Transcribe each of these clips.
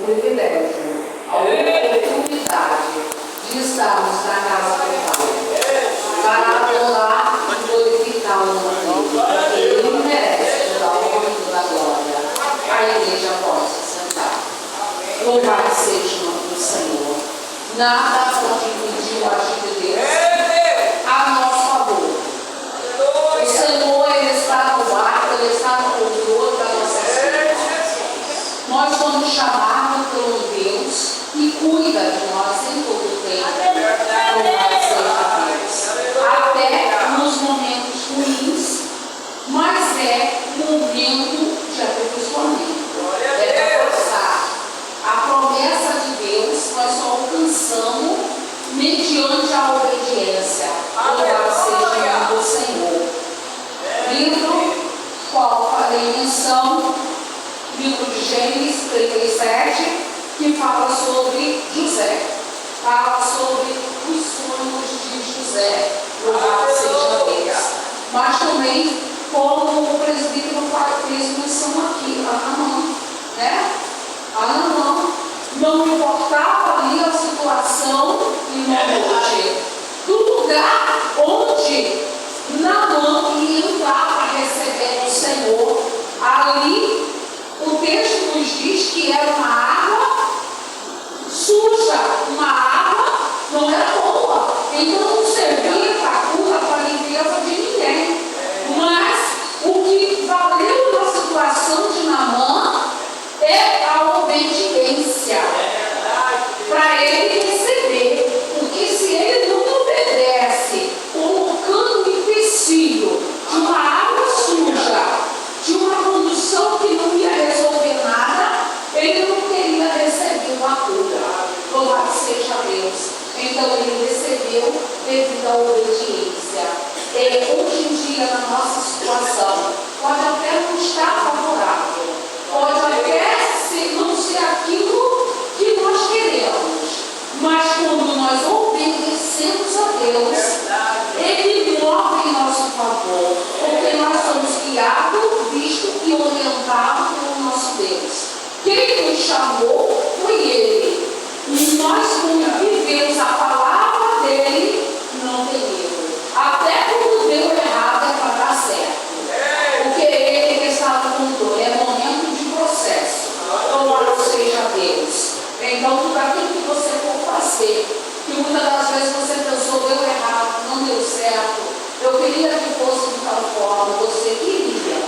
privilégio, a oportunidade de estarmos na casa do Pai, para adorar e glorificar o nome dele. Ele merece toda a honra e toda a glória. A igreja pode se sentar. Louvado seja o nome do Senhor. Nada pode impedir o agir de Deus a nosso favor. O Senhor, Ele está no barco, Ele está no controle das nossas vidas. Nós somos chamados pelo Deus que cuida de nós em todo o tempo. Louvado seja Deus. Até nos momentos ruins, mas é um momento de aperfeiçoamento. É para passar. A promessa de Deus nós só alcançamos mediante a obediência. Louvado seja o nome do Senhor. Livro, qual farei menção, livro de Gênesis 37, que fala sobre José. Fala sobre os sonhos de José. Louvado seja Deus. Mas também, como o presbítero fez menção aqui, Anamã, né? Anamã não importava ali a situação e morte. Do lugar onde Naamã ia entrar para receber o Senhor, ali o texto nos diz que era uma água suja, uma água não era boa, então não servia para cura, para limpeza de ninguém. Mas o que valeu na situação de Naamã é a obediência para ele receber, porque se ele não obedece, colocando o empecilho de uma água suja, de uma condução que não ia resolver nada, ele não teria recebido a cura. Louvado seja Deus. Então ele recebeu devido à obediência. Hoje em dia, na nossa situação, pode até não estar favorável, pode até não ser aquilo que nós queremos, mas quando nós obedecemos a Deus, Ele move em nosso favor, porque nós somos guiados, vistos e orientados pelo nosso Deus. Quem nos chamou foi Ele, e nós, quando vivemos a palavra dEle, não tem erro. Até quando deu errado é para dar certo, porque Ele que está no controle, é momento de processo. Louvado seja Deus. Então, tudo aquilo que você for fazer, que muitas das vezes você pensou, deu errado, não deu certo, eu queria que fosse de tal forma, você queria,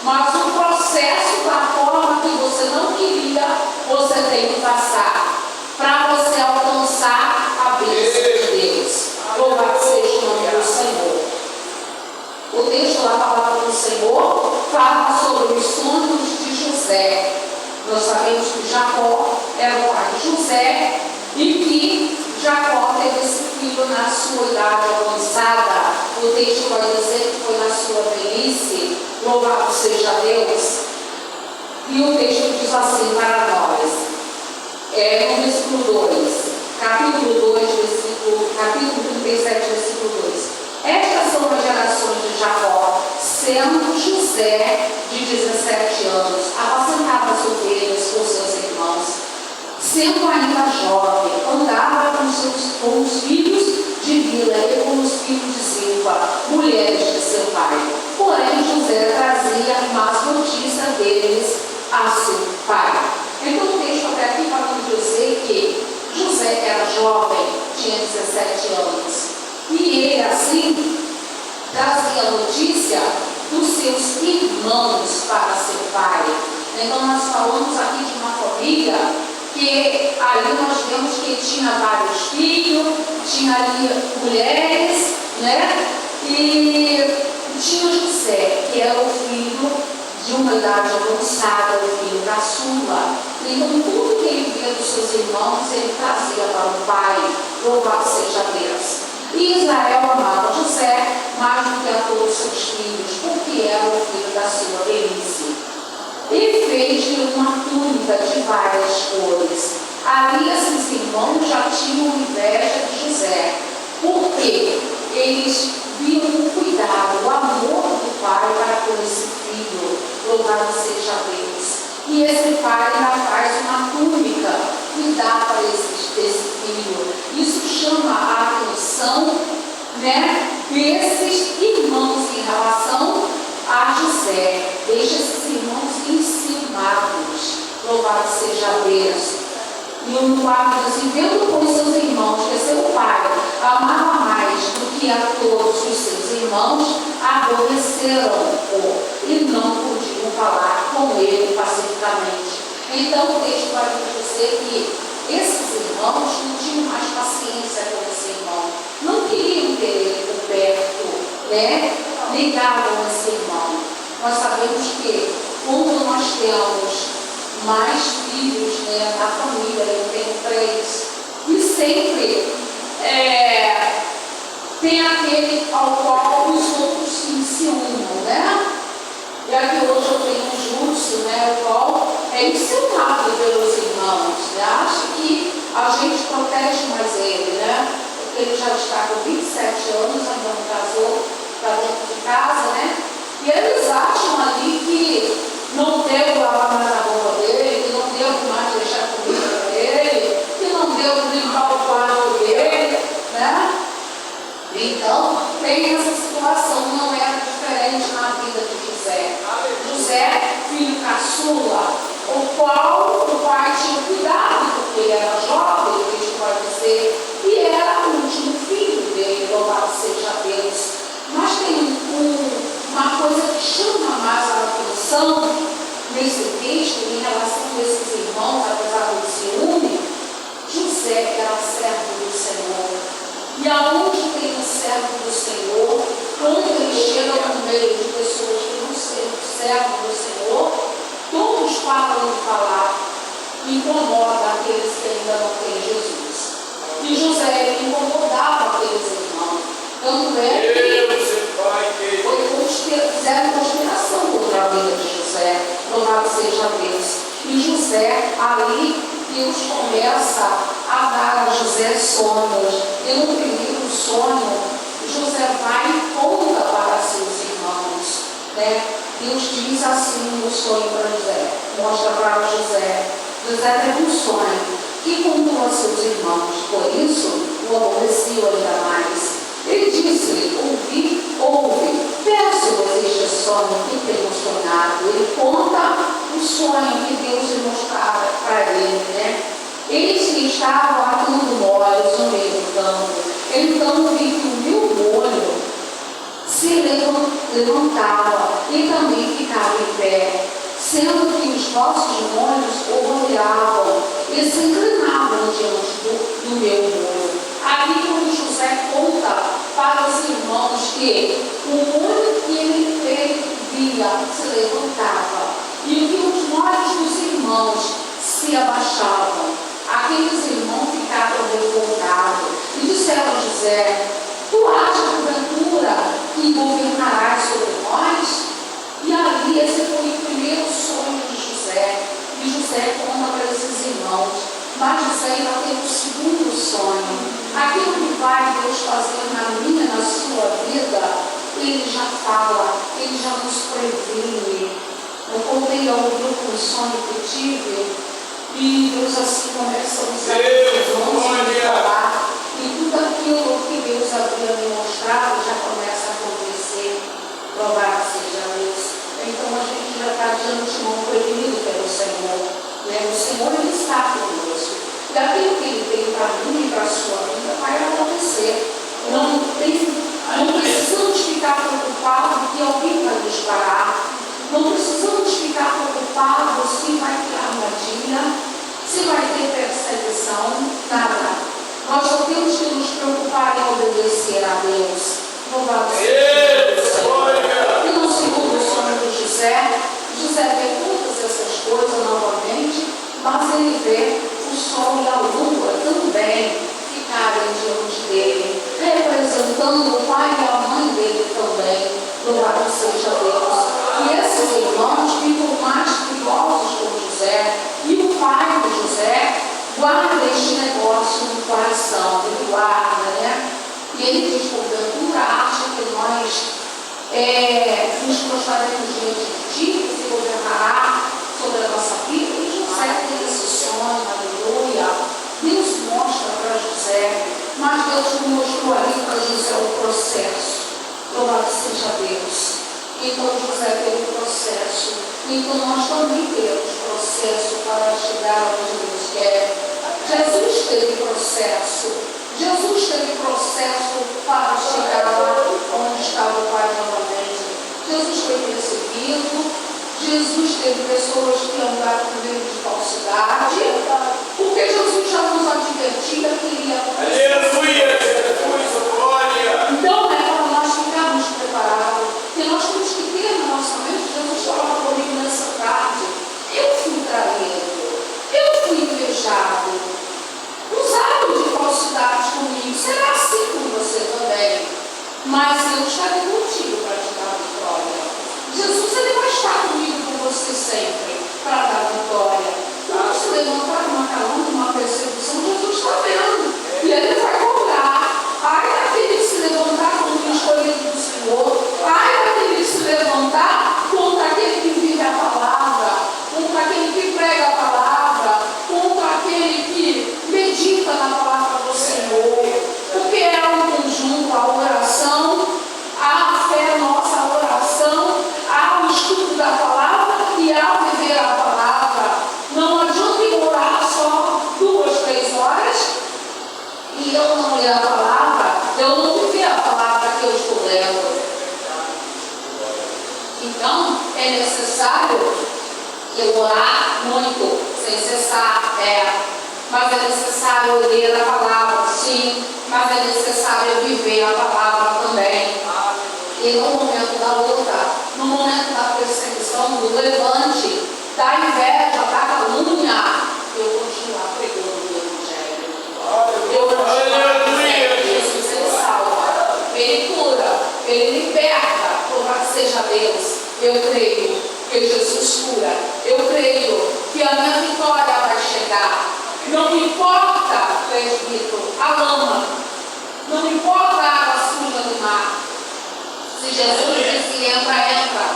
mas o processo da forma que você não queria, você tem que passar, para você alcançar a bênção de Deus. Louvado seja o nome do Senhor. O texto da palavra do Senhor fala sobre os sonhos de José. Nós sabemos que Jacó era o pai de José e que Jacó teve esse filho na sua idade avançada. O texto vai dizer que foi na sua velhice. Louvado seja Deus. E o texto diz assim para nós, no versículo 2, capítulo 2, capítulo 37, versículo 2. Estas são as gerações de Jacó, sendo José de 17 anos, apacentava as ovelhas com seus irmãos, sendo ainda jovem, andava com os filhos de Bila e com os filhos de Silva, mulheres de seu pai. Porém, José trazia más notícias deles a seu pai. Então, o texto até aqui para nos dizer que José era jovem, tinha 17 anos. E ele, assim, trazia notícia dos seus irmãos para seu pai. Então, nós falamos aqui de uma família que ali nós vemos que tinha vários filhos, tinha ali mulheres, né? E tinha José, que era o filho de uma idade avançada, o filho da sua. Então, tudo que ele via dos seus irmãos, ele trazia para o pai. Louvado seja Deus. E Israel amava José mais do que a todos os seus filhos, porque era o filho da sua velhice. E fez-lhe uma túnica de várias cores. Ali esses irmãos já tinham inveja de José, porque eles viam o cuidado, o amor do pai para com esse filho. Louvado seja Deus. E esse pai ainda faz uma túnica e dá para esse filho. Isso chama a atenção, né, desses irmãos em relação a José. Deixa esses irmãos ensinados. Louvado seja Deus. E o quarto diz assim: vendo com seus irmãos que seu pai amava mais do que a todos os seus irmãos, aborreceram-o e não podiam falar com ele pacificamente. Então o texto vai dizer que esses irmãos não tinham mais paciência com esse irmão, não queriam ter ele por perto, né? Negavam esse irmão. Nós sabemos que quando nós temos mais filhos, né, na família, eu tenho 3, e sempre tem aquele ao qual os outros se unam, né? E aqui hoje eu tenho um Júcio, né, o qual é ensinado pelos irmãos, né? Acho que a gente protege mais ele, né? Porque ele já está com 27 anos, ainda não casou, está dentro de casa, né? E eles acham ali que não devo lavar mais a roupa dele, que não devo mais deixar comida para ele, que não devo limpar o quarto dele, né? Então, tem essa situação, não era diferente na vida de José. José, filho caçula, o qual o pai tinha cuidado, porque ele era jovem, o texto vai dizer, e era o último filho dele, louvado seja Deus. Mas tem uma coisa que chama mais a atenção nesse texto, em relação a esses irmãos, apesar do ciúme. José era servo do Senhor. E aonde tem o servo do Senhor, quando ele chega no meio de pessoas que não são servos do Senhor, todos param de falar, incomoda aqueles que ainda não têm Jesus. E José, ele incomodava aqueles irmãos. Tanto é que fizeram conspiração contra a vida de José. Louvado seja Deus. E José, ali, Deus começa a dar a José sonhos. E no primeiro sonho, José vai e conta para seus irmãos, né? Deus diz assim no sonho para José, mostra para José. José teve um sonho e contou a seus irmãos, por isso o aborreceu ainda mais. Ele disse: ouve, peço-vos este sonho que tenho sonhado. Ele conta o sonho que Deus lhe mostrava para ele, né? Eles que estavam atando molhos no meio do campo. Então vi que o meu molho se levantava e também ficava em pé, sendo que os vossos molhos o rodeavam e se inclinavam diante do meu molho. Ali quando José conta para os irmãos que o molho que ele via se levantava e que os molhos dos irmãos se abaixavam, aqueles irmãos ficaram revoltados e disseram a José: tu achas, porventura, que governarás sobre nós? E ali esse foi o primeiro sonho de José. E José conta para esses irmãos. Mas José ainda tem um segundo sonho. Aquilo que vai Deus fazer na minha, na sua vida, ele já fala, ele já nos previne. Eu contei ao grupo um sonho que tive, e Deus assim começa a usar os irmãos e falar. E tudo aquilo que Deus havia me mostrado já começa a acontecer. Louvado seja Deus. Então a gente já está diante de um prevenido pelo Senhor. O Senhor, ele está conosco. E aquilo que ele tem para mim e para a sua vida vai acontecer. Não precisamos ficar preocupados que alguém vai nos parar. Não precisamos ficar preocupados se vai ter armadilha, se vai ter perseguição, nada. Nós só temos que nos preocupar em obedecer a Deus. Louvado seja Deus. E no segundo sonho de José vê todas essas coisas novamente, mas ele vê o sol e a lua também ficarem diante dele, representando o pai e a mãe dele também. Louvado seja Deus. E esses irmãos ficam mais curiosos com José, e o pai de José guarda este negócio no coração, ele guarda, né? E ele diz: porventura, acha que nós nos prostraremos diante de ti, que se governará sobre a nossa vida? E José tem esse Então nós também temos processo para chegar onde Deus quer. Jesus teve processo. Jesus teve processo para chegar lá onde estava o Pai novamente. Jesus foi perseguido. Jesus teve pessoas que andaram com medo de falsidade. Porque Jesus já nos advertia que iria acontecer. Aleluia! Glória! Então, para nós ficarmos preparados, que nós temos que ter na nossa mente, Jesus falava comigo nessa tarde, eu fui traído, eu fui invejado, usaram de falsidade comigo, será assim com você também, mas eu estarei contigo para te dar vitória. Jesus, ele vai estar comigo com você sempre, para dar vitória. Quando se levantar uma calúnia, uma perseguição, Jesus está vendo, e ele vai cobrar. Ai daquele que se levantar contra o escolhido do Senhor. Ai daquele que se levantar contra aquele que vive a palavra, contra aquele que prega a palavra, contra aquele que medita na palavra do Senhor. Porque é um conjunto, a oração, a fé nossa, a oração, há o estudo da palavra e há o viver a palavra. Não adianta eu orar só 2, 3 horas e eu não ler a palavra, eu não viver a palavra que eu estou lendo. Então, é necessário eu orar muito, sem cessar, mas é necessário eu ler a palavra, sim, mas é necessário eu viver a palavra também. E no momento da luta, no momento da perseguição, do levante, da inveja, da calúnia, eu continuar pregando o Evangelho. Eu continuar dizendo que Jesus ele salva, ele cura, ele liberta, louvado seja Deus. Eu creio que Jesus cura, eu creio que a minha vitória vai chegar. Não importa, presbítero, a lama, não importa a água suja do mar. Se Jesus disse entra, entra,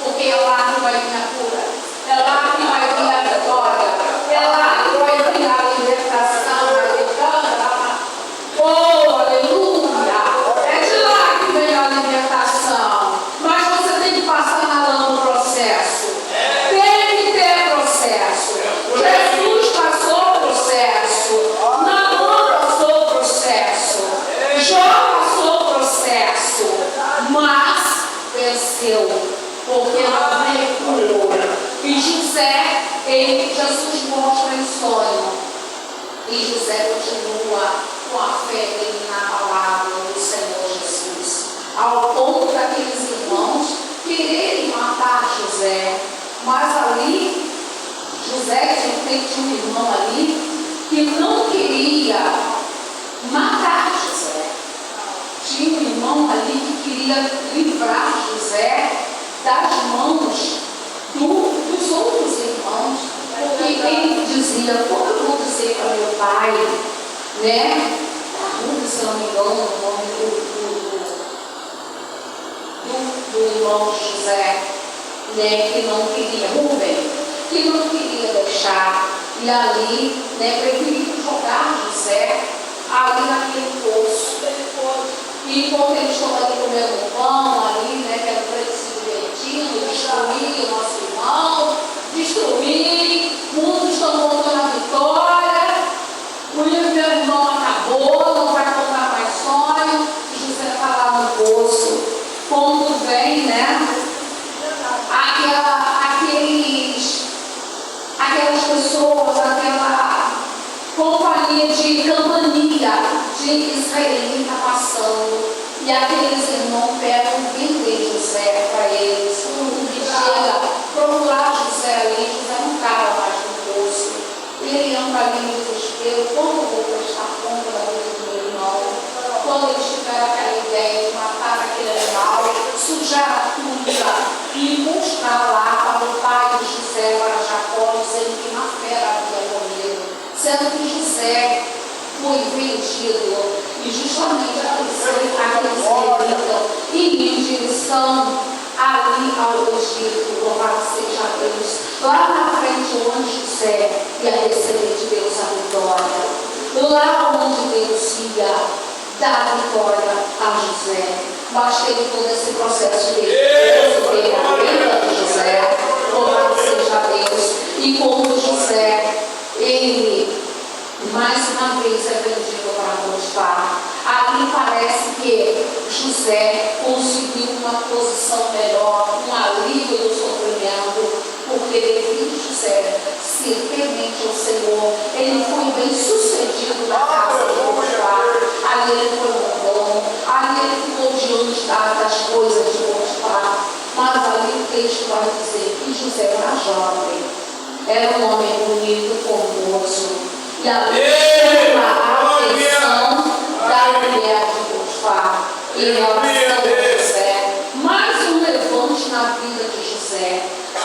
porque é lá que vai vir a cura, é lá que vai vir a vitória, é lá que vai vir a libertação, a vitória. Oh, aleluia! É de lá que vem a libertação. Mas você tem que passar na lama do processo. Tem que ter processo. Jesus passou o processo. Naamã passou o processo. Jó passou o processo. Mas venceu, porque não recuou. E José, Jesus mostra em sonho. E José continua com a fé dele na palavra do Senhor Jesus. Ao ponto daqueles irmãos quererem matar José. Mas ali, José tinha um irmão ali que não queria matar José. Tinha um irmão ali que queria livrar José das mãos dos outros irmãos, porque ele dizia, como eu vou dizer para meu pai, né? Se eu não me engano, o nome do irmão José, né? Que não queria, Rubem, que não queria deixar, e ali, né? Preferiu jogar José ali naquele poço. E enquanto eles estão ali comendo pão, ali, né, que era para eles se divertindo, destruir o nosso irmão, destruir, muitos estão voltando a vitória, o meu irmão acabou, não vai contar mais sonho, e José está lá no poço. Quando vem, né, aquelas pessoas, aquela companhia de campanha de israelita passando, e aqueles irmãos pegam vender José para eles. Quando ele chega procurar José ali, José não estava mais no poço. Ele entra ali no desespero, como eu vou prestar conta da vida do meu irmão? Quando eles tiveram aquela ideia de matar aquele animal, sujar a túnica e mostrar lá para o pai de José, para Jacó, dizendo que na fera havia morrido, sendo que José foi vendido, e justamente aqueles israelitas iriam em direção ali ao Egito, louvado seja Deus, lá na frente onde José ia receber de Deus a vitória, lá onde Deus ia dar vitória a José. Mas teve todo esse processo de receber a vida de José, Louvado seja Deus. E quando José, ele mais uma vez é vendido para Potifar, ali parece que José conseguiu uma posição melhor, um alívio do sofrimento, porque devido a José ser temente ao Senhor, ele foi bem sucedido na casa de Potifar. Ali ele foi bom, ali ele ficou diante das coisas de Potifar. Mas ali o texto vai dizer que José era jovem, era um homem bonito, formoso. E ali chama a atenção da mulher de Potifar em relação a José. Mais um levante na vida de José.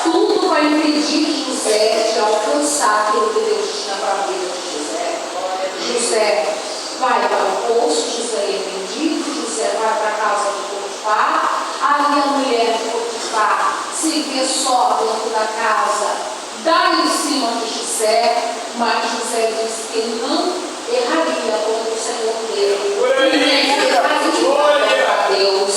Tudo vai impedir José de alcançar aquilo que Deus tinha para a vida de José. José vai para o poço, José é vendido, José vai para a casa de Potifar. Ali a mulher de Potifar se vê só dentro da casa, dá em cima de José, mas José disse que ele não erraria contra o Senhor dele, e nem erraria para Deus.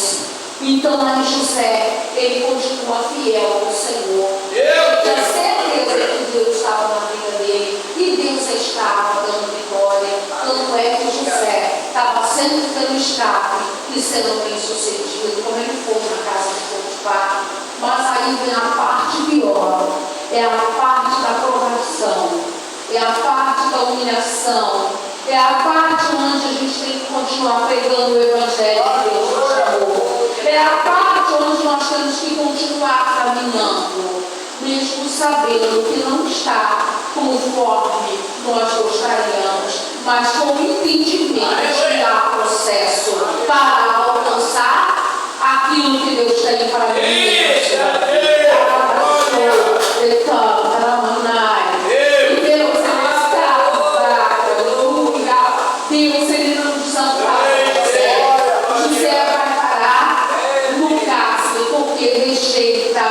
Então aí José, ele continua fiel ao Senhor. Ele tinha certeza que Deus estava na vida dele e Deus estava dando vitória. Tanto é que José estava sempre tendo escape e sendo bem sucedido, como ele foi na casa de Potifar. Mas aí vem a parte pior, é a parte da provação, é a parte da humilhação, é a parte onde a gente tem que continuar pregando o Evangelho que Deus nos chamou. É a parte onde nós temos que continuar caminhando, mesmo sabendo que não está conforme nós gostaríamos, mas com entendimento que há processo para alcançar aquilo que Deus tem para mim. Deus, ele não desampara José vai parar no cárcere porque rejeita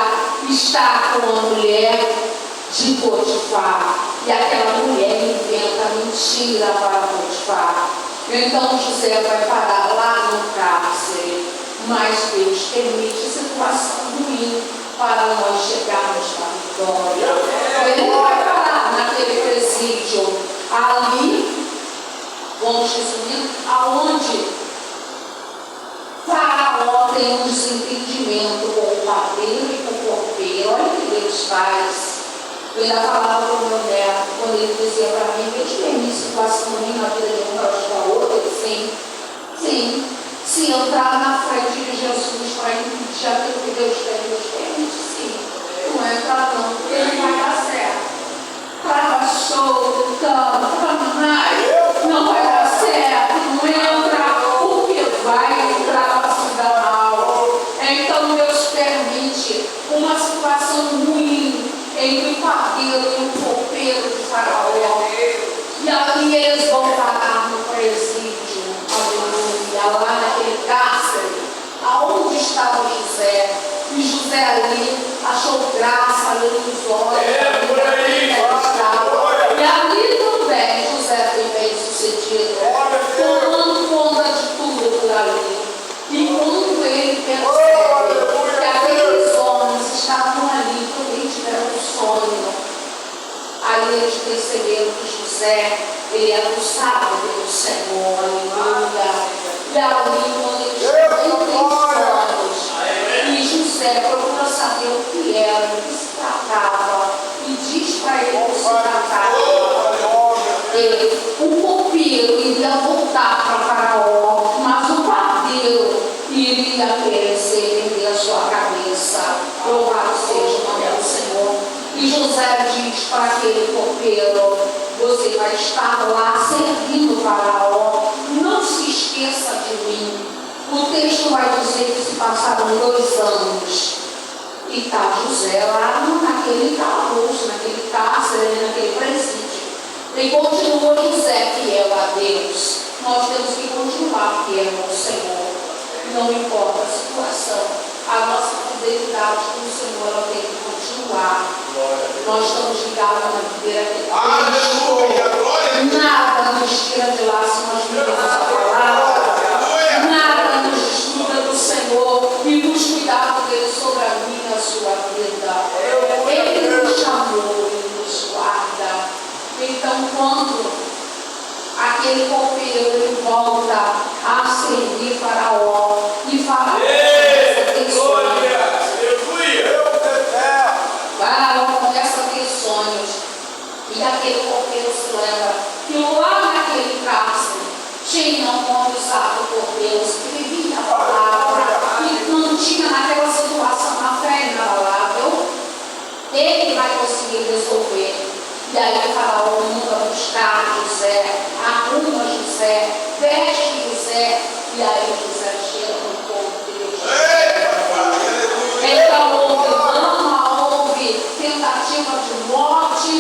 estar com a mulher de Potifar, e aquela mulher inventa mentira para Potifar. Então José vai parar lá no cárcere, mas Deus permite situação ruim para nós chegarmos na vitória. Ele vai parar naquele presídio ali, vamos resumir, aonde Faraó tem um desentendimento com o padeiro e com o copeiro. Olha o que Deus faz. Eu ainda falava para o meu neto, quando ele dizia para mim, Deus permite situação ruim na vida de um para ajudar outro. Ele, sim. Se entrar na frente de Jesus para impedir aquilo que Deus permite, sim. Não entra não, porque não vai dar certo. Trava show, não vai dar certo, não entra, porque vai entrar para se dar mal. Então Deus permite uma situação ruim entre o padeiro e o copeiro de Faraó. E ali eles vão parar no presídio, aleluia, lá naquele cárcere, aonde estava José. E José ali achou graça ali nos olhos, e ali também José foi bem sucedido, tomando conta de tudo por ali. E quando ele percebe que aqueles homens estavam ali, também tiveram um sonho, aí eles perceberam que José, ele era usado pelo Senhor, aleluia. E ali, quando eles também têm sonhos, e José procura saber o que era, o que se tratava, e diz para ele o que se tratava. O copeiro iria voltar para Faraó, mas o padeiro iria perecer, perder a sua cabeça. Louvado seja o nome do Senhor. E José diz para aquele copeiro: você vai estar lá servindo o Faraó, não se esqueça de mim. O texto vai dizer que se passaram 2 anos. E está José lá naquele calabouço, naquele cárcere, naquele presídio. E continua José fiel a Deus. Nós temos que continuar fiel ao Senhor. Não importa a situação, a nossa fidelidade com o Senhor ela tem que continuar. Nós estamos ligados na videira que nada nos tira de lá se nós vivemos a palavra. Nada nos desfruta do Senhor e nos cuidados dele sobre a minha e a sua vida. quando aquele copeiro ele volta a servir Faraó e fala: Faraó começa a ter sonhos. E aquele copeiro se lembra que lá naquele cárcere tinha um homem usado por Deus, que vivia a palavra e não tinha naquela situação a fé inabalável. Ele vai conseguir resolver. E aí o Faraó manda buscar José, arruma José, veste José, e aí José chega no povo de Deus. Então houve lama, houve tentativa de morte,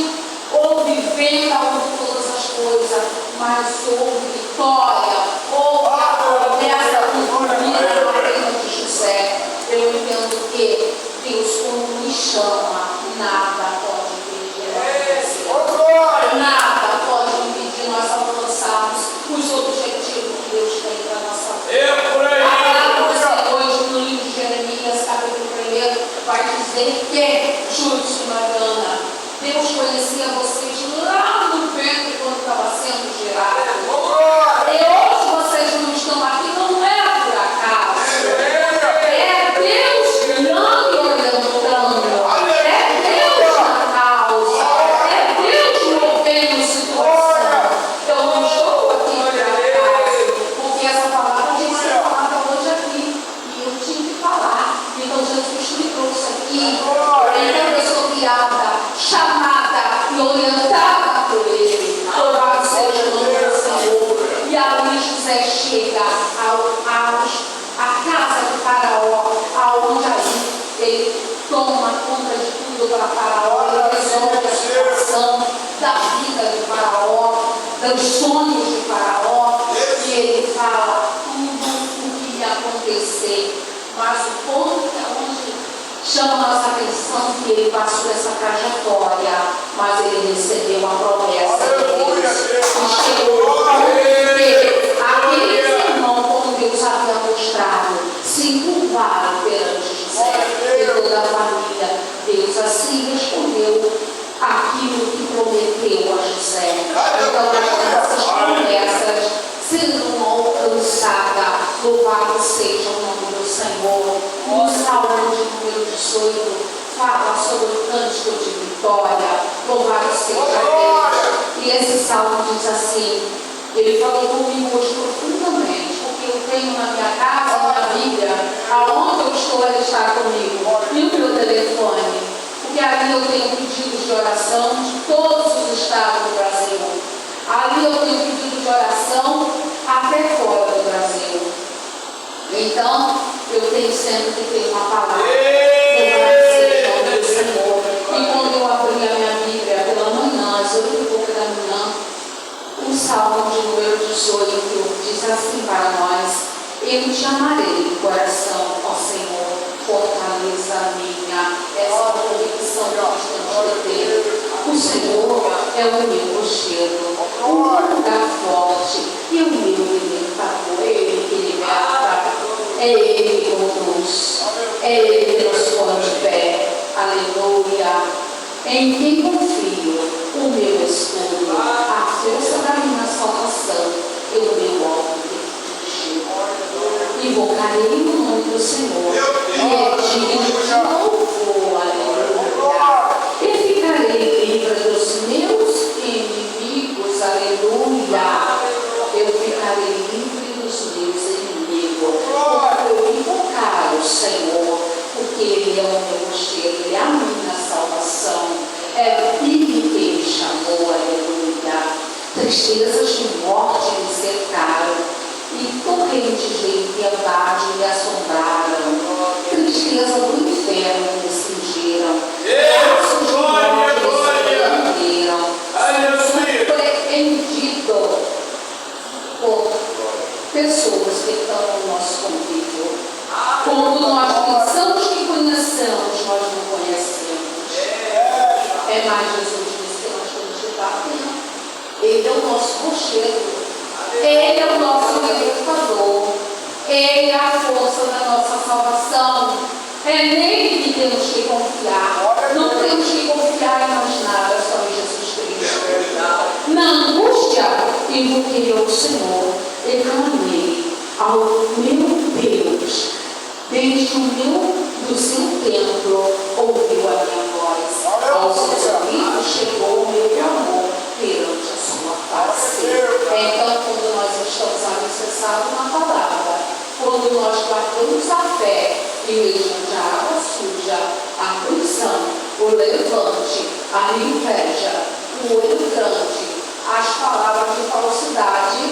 houve venda, houve todas as coisas, mas houve vitória, houve a promessa cumprida na vida de José. Eu entendo que Deus, quando me chama, nada pode impedir nada pode impedir nós alcançarmos os objetivos que Deus tem para a nossa vida. A palavra de hoje no livro de Jeremias, capítulo 1, vai dizer que, Júlio Mariana, Deus conhecia vocês lá no ventre quando estava sendo gerado. E hoje vocês não estão aqui, não é por acaso. É Deus guiando e orientando. É Deus na causa. É Deus movendo situação. Eu não estou aqui por acaso, porque essa palavra tinha que ser falada hoje aqui. E eu tinha que falar. Então Jesus me trouxe aqui. Então eu sou guiada, chamada e orientada por Ele. Louvado seja o nome do Senhor. E ali José chega à casa de Faraó, aonde aí ele toma conta de tudo para Faraó, ele resolve a situação da vida de Faraó, dos sonhos de Faraó, e ele fala tudo o que ia acontecer. Mas o ponto é onde chama a nossa atenção que ele passou essa trajetória, mas ele recebeu a promessa de Deus. E chegou porque aquele irmão, como Deus havia mostrado, se encurvaram perante José e toda a família. Deus assim respondeu aquilo que prometeu a José. Então, essas promessas sendo alcançadas, louvado seja o nome do Senhor. No Salmo de número 18, fala sobre o cântico de vitória, louvado seja Deus. E esse salmo diz assim, ele falou comigo hoje profundamente, porque eu tenho na minha casa, na Bíblia, aonde eu estou, ele está comigo, e o meu telefone, porque ali eu tenho pedidos de oração de todos os estados do Brasil. Ali eu tenho pedido de oração até fora do Brasil. Então, eu tenho sempre que ter uma palavra. Louvado seja o nome do Senhor. E quando eu abri a minha Bíblia pela manhã, às 8h30 da manhã, o Salmo de número 18 diz assim para nós: eu te amarei de coração, ó Senhor, fortaleza minha. Essa é a convicção que nós temos de ter. O Senhor é o meu rochedo, o lugar forte e o meu libertador. É Ele que liberta, é Ele que conduz, é Ele que nos põe de pé. Aleluia. Em quem confio, o meu escudo, a força da minha salvação, e o meu alvo de invocarei o nome do Senhor, e é digno de louvor. Aleluia. E ficarei livre dos meus inimigos. Aleluia. Eu ficarei livre dos meus inimigos. Quando eu invocar o Senhor, porque Ele é o meu rochedo, Ele é a minha salvação. É Ele que me chamou. Aleluia. Tristezas de morte me cercaram, e correntes de impiedade me assombraram. Tristeza do inferno me cingiram. Laços de morte me prenderam. Sou repreendido por pessoas que estão no nosso convívio. Quando nós pensamos que conhecemos, nós não conhecemos. É mais Jesus disse que nós temos que estar atento. Ele é o nosso rochedo. Ele é o nosso libertador. Ele é a força da nossa salvação. É nele que temos que confiar. Não temos que confiar em mais nada, só em Jesus Cristo. Não invoquei ao Senhor e clamei ao meu Deus. Desde do seu templo ouviu a minha voz. Aos seus ouvidos chegou o meu clamor perante a sua face. Então, quando nós estamos alicerçados na palavra, quando nós guardamos a fé, e mesmo a água suja, a prisão, o levante, a inveja, o olho grande, as palavras de falsidade,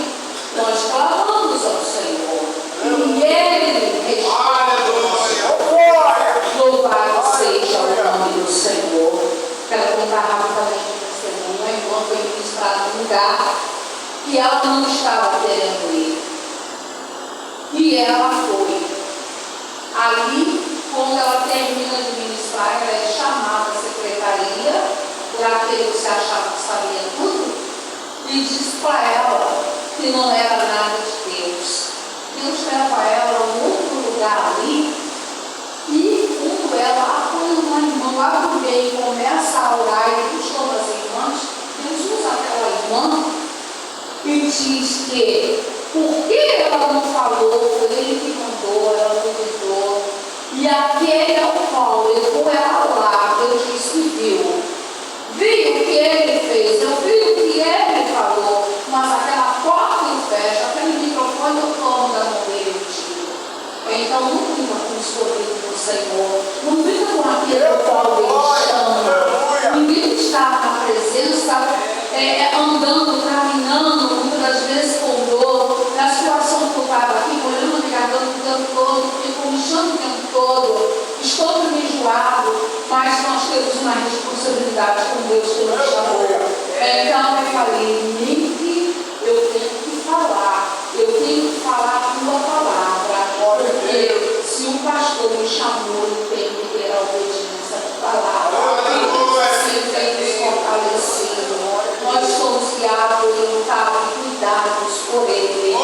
nós clamamos ao Senhor. E Ele responde. Louvado seja o nome do Senhor. Quero contar rapidamente o testemunho. A irmã foi ministrada num lugar que ela não estava querendo ir. E ela foi. Ali, quando ela termina de ministrar, ela é chamada à secretaria por aquele que se achava que sabia tudo e diz para ela que não era nada de Deus. Deus leva ela a um outro lugar ali e quando ela apoia uma irmã lá no meio e começa a orar e buscou as irmãs, Deus usa aquela irmã e diz que por que ela não falou, foi ele que mandou, ela duvidou. E aquele ao qual levou ela lá, Deus disse que viu. Viu o que ele fez, eu vi o que ele falou, mas aquela porta em fecha, aquele microfone eu tomo da mão dele e tiro. Então não fica com o escolhido do Senhor, não fica com aquele ao qual ele chama. Ninguém está na presença, andando, caminhando, muitas vezes com dor, na situação que eu estava aqui, olhando o ligador o tempo todo, comichando o tempo todo, estou enjoado, mas nós temos uma responsabilidade com Deus que nos chamou. Então eu falei, nem que eu tenho que falar a tua palavra, porque se o pastor me chamou, eu tenho que ter a obediência da palavra. Você tem nos fortalecido. Nós somos guiados, orientados e cuidados por Ele. E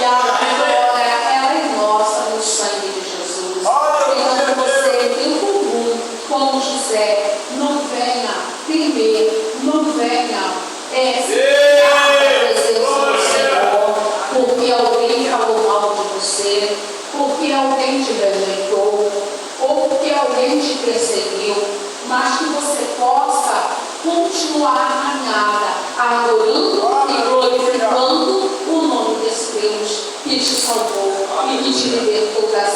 a vitória, ela é nossa no sangue de Jesus. Então você tem comum, como José, não venha temer, não venha ficar na presença do Senhor, porque alguém falou mal de você, porque alguém te rejeitou, ou porque alguém te perseguiu, mas que você possa continuar a caminhada, adorando e glorificando o nome desse Deus que te salvou e que te libertou das